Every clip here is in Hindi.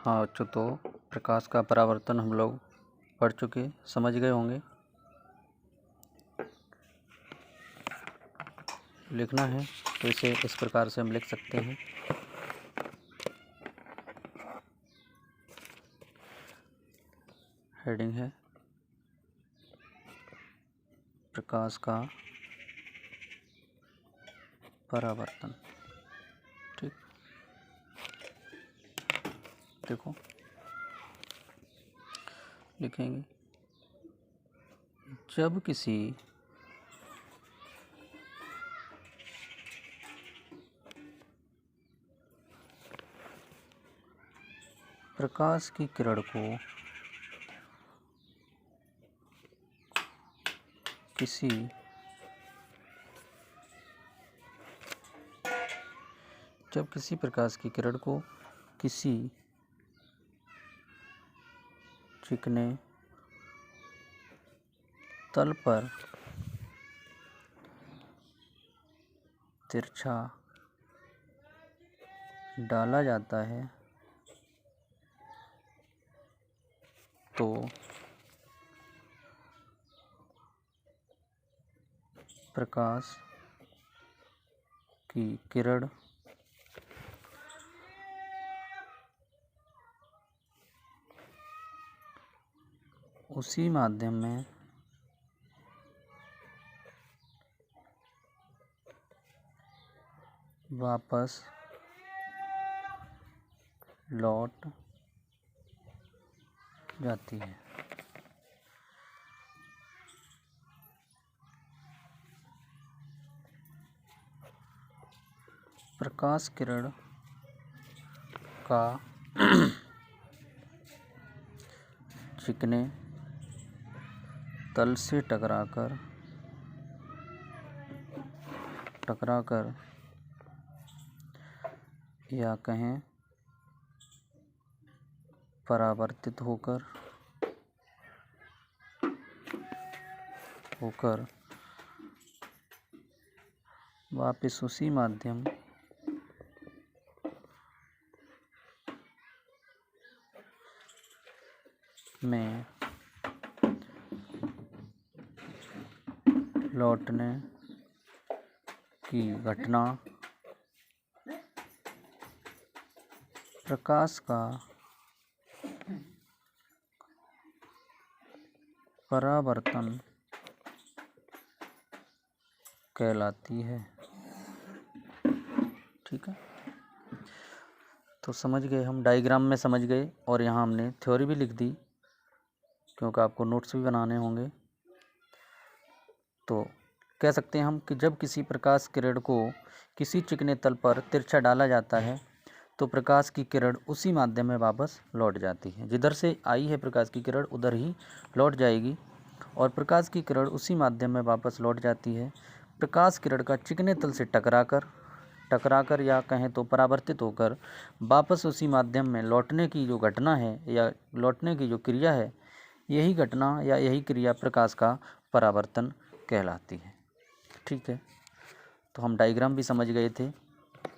हाँ बच्चों, तो प्रकाश का परावर्तन हम लोग पढ़ चुके, समझ गए होंगे। लिखना है तो इसे इस प्रकार से हम लिख सकते हैं। हेडिंग है प्रकाश का परावर्तन। ठीक, देखो लिखेंगे, जब किसी प्रकाश की किरण को किसी प्रकाश की किरण को किसी चिकने तल पर तिरछा डाला जाता है तो प्रकाश की किरण उसी माध्यम में वापस लौट जाती है। प्रकाश किरण का चिकने तल से टकराकर या कहें परावर्तित होकर वापस उसी माध्यम में लौटने की घटना प्रकाश का परावर्तन कहलाती है। ठीक है, तो समझ गए, हम डायग्राम में समझ गए और यहाँ हमने थ्योरी भी लिख दी, क्योंकि आपको नोट्स भी बनाने होंगे। तो कह सकते हैं हम कि जब किसी प्रकाश किरण को किसी चिकने तल पर तिरछा डाला जाता है तो प्रकाश की किरण उसी माध्यम में वापस लौट जाती है। जिधर से आई है प्रकाश की किरण उधर ही लौट जाएगी और प्रकाश की किरण उसी माध्यम में वापस लौट जाती है। प्रकाश किरण का चिकने तल से टकराकर या कहें तो परावर्तित होकर वापस उसी माध्यम में लौटने की जो घटना है या लौटने की जो क्रिया है, यही घटना या यही क्रिया प्रकाश का परावर्तन कहलाती है। ठीक है, तो हम डायग्राम भी समझ गए थे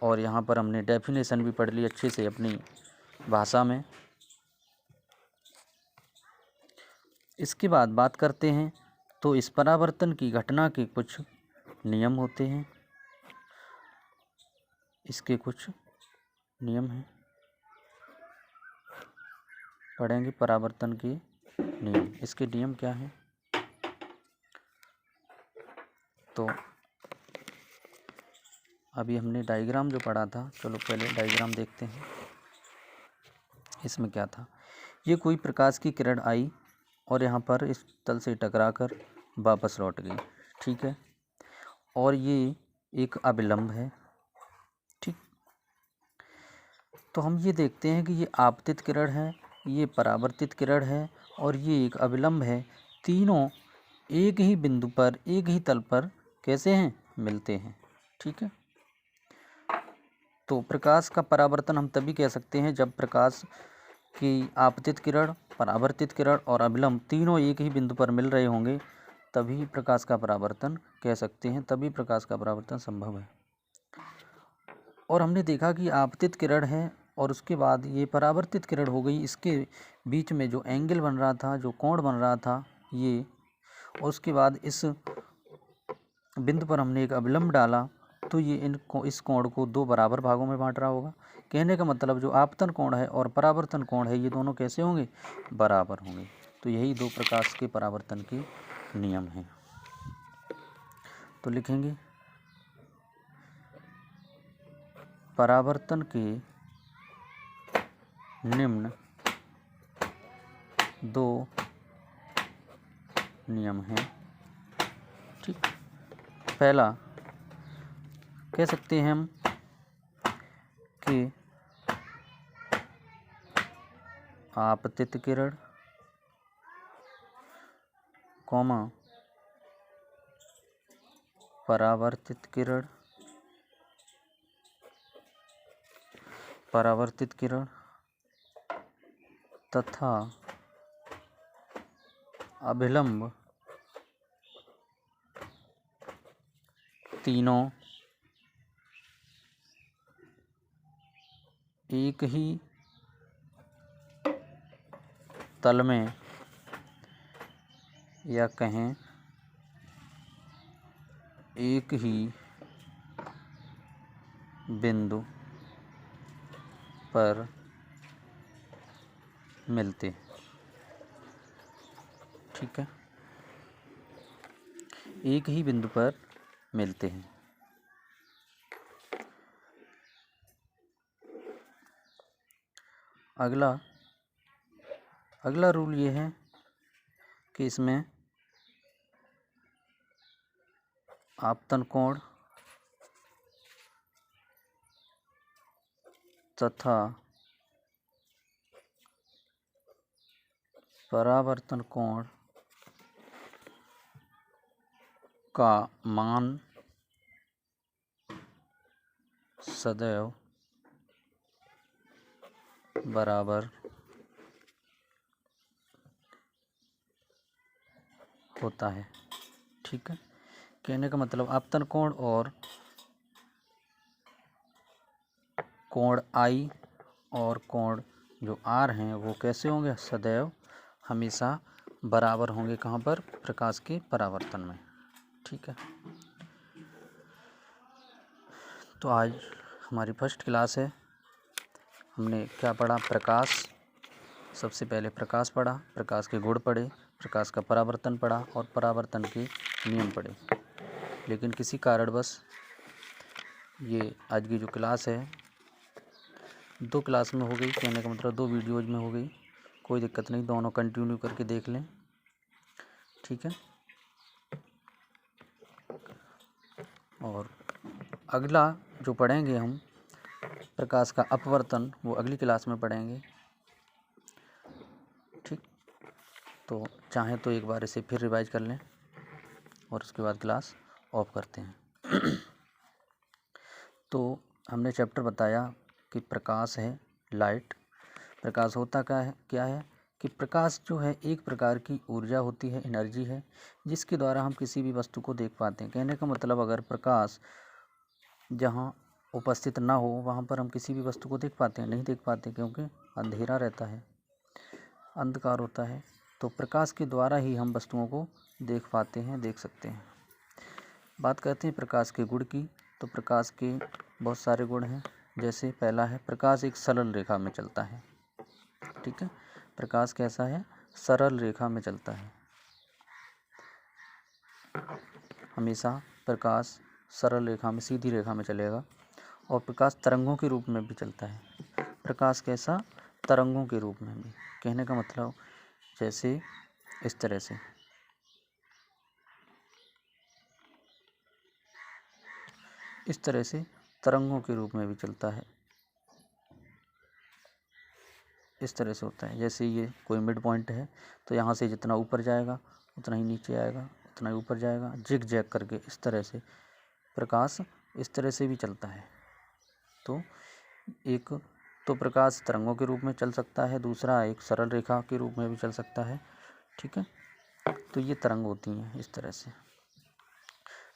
और यहाँ पर हमने डेफिनेशन भी पढ़ ली अच्छे से अपनी भाषा में। इसके बाद बात करते हैं तो इस परावर्तन की घटना के कुछ नियम होते हैं। इसके कुछ नियम हैं, पढ़ेंगे परावर्तन के नियम। इसके नियम क्या हैं? तो अभी हमने डायग्राम जो पढ़ा था, चलो पहले डायग्राम देखते हैं। इसमें क्या था, ये कोई प्रकाश की किरण आई और यहाँ पर इस तल से टकराकर वापस लौट गई। ठीक है, और ये एक अभिलंब है। ठीक, तो हम ये देखते हैं कि ये आपतित किरण है, ये परावर्तित किरण है और ये एक अभिलंब है। तीनों एक ही बिंदु पर, एक ही तल पर कैसे हैं? मिलते हैं। ठीक है, तो प्रकाश का परावर्तन हम तभी कह सकते हैं जब प्रकाश की आपतित किरण, परावर्तित किरण और अभिलंब तीनों एक ही बिंदु पर मिल रहे होंगे, तभी प्रकाश का परावर्तन कह सकते हैं, तभी प्रकाश का परावर्तन संभव है। और हमने देखा कि आपतित किरण है और उसके बाद ये परावर्तित किरण हो गई, इसके बीच में जो एंगल बन रहा था, जो कोण बन रहा था ये, और उसके बाद इस बिंदु पर हमने एक अभिलंब डाला तो ये इस कोण को दो बराबर भागों में बांट रहा होगा। कहने का मतलब जो आपतन कोण है और परावर्तन कोण है ये दोनों कैसे होंगे, बराबर होंगे। तो यही दो प्रकाश के परावर्तन के नियम हैं। तो लिखेंगे परावर्तन के निम्न दो नियम हैं। ठीक, पहला कह सकते हैं हम कि आपतित किरण कॉमा परावर्तित किरण, परावर्तित किरण तथा अभिलंब तीनों एक ही तल में या कहें एक ही बिंदु पर मिलते। ठीक है, एक ही बिंदु पर मिलते हैं। अगला रूल ये है कि इसमें आपतन कोण तथा परावर्तन कोण का मान सदैव बराबर होता है। ठीक है, कहने का मतलब आपतन कोण और कोण आई और कोण जो आर हैं वो कैसे होंगे, सदैव हमेशा बराबर होंगे। कहाँ पर, प्रकाश के परावर्तन में। ठीक है, तो आज हमारी फर्स्ट क्लास है। हमने क्या पढ़ा, प्रकाश। सबसे पहले प्रकाश पढ़ा, प्रकाश के गुण पढ़े, प्रकाश का परावर्तन पढ़ा और परावर्तन के नियम पढ़े। लेकिन किसी कारणवश ये आज की जो क्लास है 2 क्लास में हो गई, कहने का मतलब 2 वीडियोज़ में हो गई। कोई दिक्कत नहीं, दोनों कंटिन्यू करके देख लें। ठीक है, और अगला जो पढ़ेंगे हम प्रकाश का अपवर्तन, वो अगली क्लास में पढ़ेंगे। ठीक, तो चाहें तो एक बार इसे फिर रिवाइज कर लें और उसके बाद क्लास ऑफ करते हैं। तो हमने चैप्टर बताया कि प्रकाश है लाइट। प्रकाश होता क्या है कि प्रकाश जो है एक प्रकार की ऊर्जा होती है, एनर्जी है, जिसके द्वारा हम किसी भी वस्तु को देख पाते हैं। कहने का मतलब अगर प्रकाश जहाँ उपस्थित ना हो वहाँ पर हम किसी भी वस्तु को देख पाते हैं, नहीं देख पाते, क्योंकि अंधेरा रहता है, अंधकार होता है। तो प्रकाश के द्वारा ही हम वस्तुओं को देख पाते हैं, देख सकते हैं। बात करते हैं प्रकाश के गुण की। तो प्रकाश के बहुत सारे गुण हैं। जैसे पहला है, प्रकाश एक सरल रेखा में चलता है। ठीक है, प्रकाश कैसा है, सरल रेखा में चलता है। हमेशा प्रकाश सरल रेखा में, सीधी रेखा में चलेगा। और प्रकाश तरंगों के रूप में भी चलता है। प्रकाश कैसा, तरंगों के रूप में भी। कहने का मतलब जैसे इस तरह से, इस तरह से तरंगों के रूप में भी चलता है। इस तरह से होता है, जैसे ये कोई मिड पॉइंट है तो यहाँ से जितना ऊपर जाएगा उतना ही नीचे आएगा, उतना ही ऊपर जाएगा, जिग जैग करके। इस तरह से प्रकाश इस तरह से भी चलता है। तो एक तो प्रकाश तरंगों के रूप में चल सकता है, दूसरा एक सरल रेखा के रूप में भी चल सकता है। ठीक है, तो ये तरंग होती हैं इस तरह से।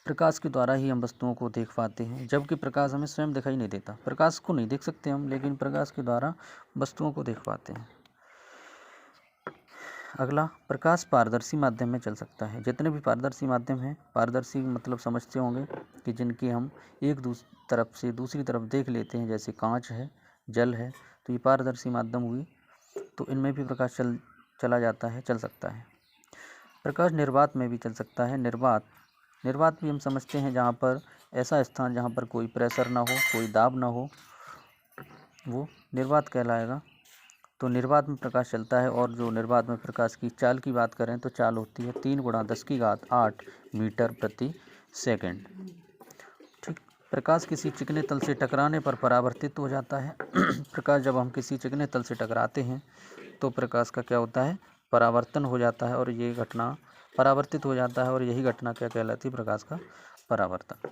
प्रकाश के द्वारा ही हम वस्तुओं को देख पाते हैं, जबकि प्रकाश हमें स्वयं दिखाई नहीं देता। प्रकाश को नहीं देख सकते हम, लेकिन प्रकाश के द्वारा वस्तुओं को देख पाते हैं। अगला, प्रकाश पारदर्शी माध्यम में चल सकता है। जितने भी पारदर्शी माध्यम हैं, पारदर्शी मतलब समझते होंगे कि जिनकी हम एक तरफ से दूसरी तरफ देख लेते हैं, जैसे कांच है, जल है, तो ये पारदर्शी माध्यम हुई। तो इनमें भी प्रकाश चला जाता है, चल सकता है। प्रकाश निर्वात में भी चल सकता है। निर्वात भी हम समझते हैं जहाँ पर ऐसा स्थान जहाँ पर कोई प्रेशर ना हो, कोई दाब ना हो, वो निर्वात कहलाएगा। तो निर्वात में प्रकाश चलता है। और जो निर्वात में प्रकाश की चाल की बात करें तो चाल होती है 3 × 10⁸ मीटर प्रति सेकंड। ठीक। प्रकाश किसी चिकने तल से टकराने पर परावर्तित हो जाता है। प्रकाश जब हम किसी चिकने तल से टकराते हैं तो प्रकाश का क्या होता है, परावर्तन हो जाता है, और ये घटना परावर्तित हो जाता है, और यही घटना क्या कहलाती है, प्रकाश का परावर्तन।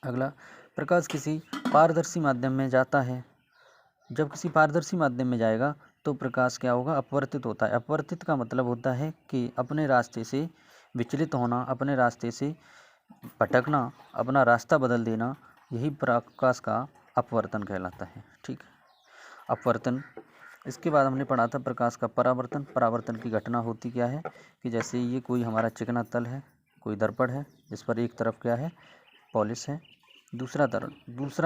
अगला, प्रकाश किसी पारदर्शी माध्यम में जाता है। जब किसी पारदर्शी माध्यम में जाएगा तो प्रकाश क्या होगा, अपवर्तित होता है। अपवर्तित का मतलब होता है कि अपने रास्ते से विचलित होना, अपने रास्ते से भटकना, अपना रास्ता बदल देना, यही प्रकाश का अपवर्तन कहलाता है। ठीक, अपवर्तन। इसके बाद हमने पढ़ा था प्रकाश का परावर्तन। परावर्तन की घटना होती क्या है कि जैसे ये कोई हमारा चिकना तल है, कोई दर्पण है, जिस पर एक तरफ क्या है, पॉलिश है, दूसरा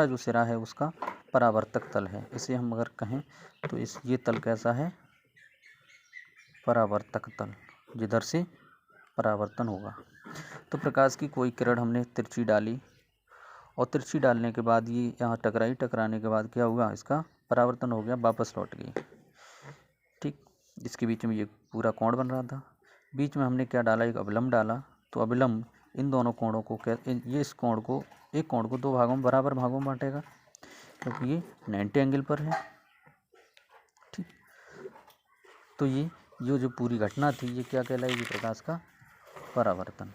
जो सिरा है उसका परावर्तक तल है। इसे हम अगर कहें तो ये तल कैसा है, परावर्तक तल, जिधर से परावर्तन होगा। तो प्रकाश की कोई किरण हमने तिरछी डाली, और तिरछी डालने के बाद ये यहाँ टकराई, टकराने के बाद क्या हुआ, इसका परावर्तन हो गया, वापस लौट गई। ठीक। इसके बीच में ये पूरा कोण बन रहा था, बीच में हमने क्या डाला, एक अभिलंब डाला। तो अभिलंब इन दोनों कोणों को ये इस कोण को, एक कोण को 2 भागों में, बराबर भागों में बांटेगा, क्योंकि ये 90 एंगल पर है। ठीक। तो ये जो पूरी घटना थी, ये क्या कहलाएगी, प्रकाश का परावर्तन।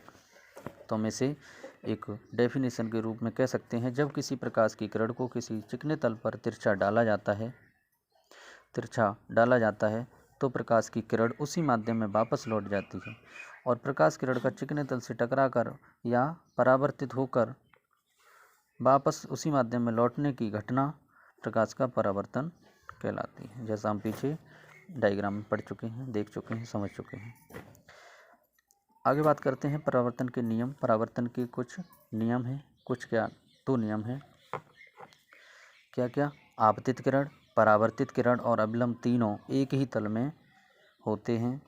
तो हम इसे एक डेफिनेशन के रूप में कह सकते हैं, जब किसी प्रकाश की किरण को किसी चिकने तल पर तिरछा डाला जाता है तो प्रकाश की किरण उसी माध्यम में वापस लौट जाती है, और प्रकाश किरण का चिकने तल से टकराकर या परावर्तित होकर वापस उसी माध्यम में लौटने की घटना प्रकाश का परावर्तन कहलाती है। जैसा हम पीछे डायग्राम में पढ़ चुके हैं, देख चुके हैं, समझ चुके हैं। आगे बात करते हैं परावर्तन के नियम। परावर्तन के कुछ नियम हैं, कुछ क्या, 2 नियम हैं। क्या क्या, आपतित किरण, परावर्तित किरण और अभिलंब तीनों एक ही तल में होते हैं,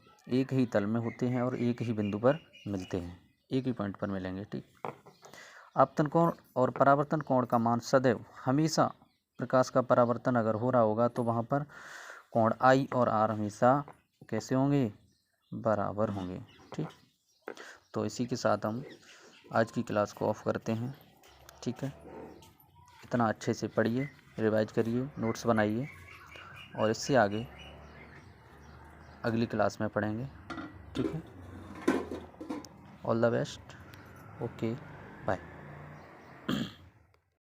और एक ही बिंदु पर मिलते हैं, एक ही पॉइंट पर मिलेंगे। ठीक। आपतन कोण और परावर्तन कोण का मान सदैव, हमेशा प्रकाश का परावर्तन अगर हो रहा होगा तो वहाँ पर कोण I और R हमेशा कैसे होंगे, बराबर होंगे। ठीक। तो इसी के साथ हम आज की क्लास को ऑफ करते हैं। ठीक है, इतना अच्छे से पढ़िए, रिवाइज करिए, नोट्स बनाइए, और इससे आगे अगली क्लास में पढ़ेंगे। ठीक है, ऑल द बेस्ट। ओके।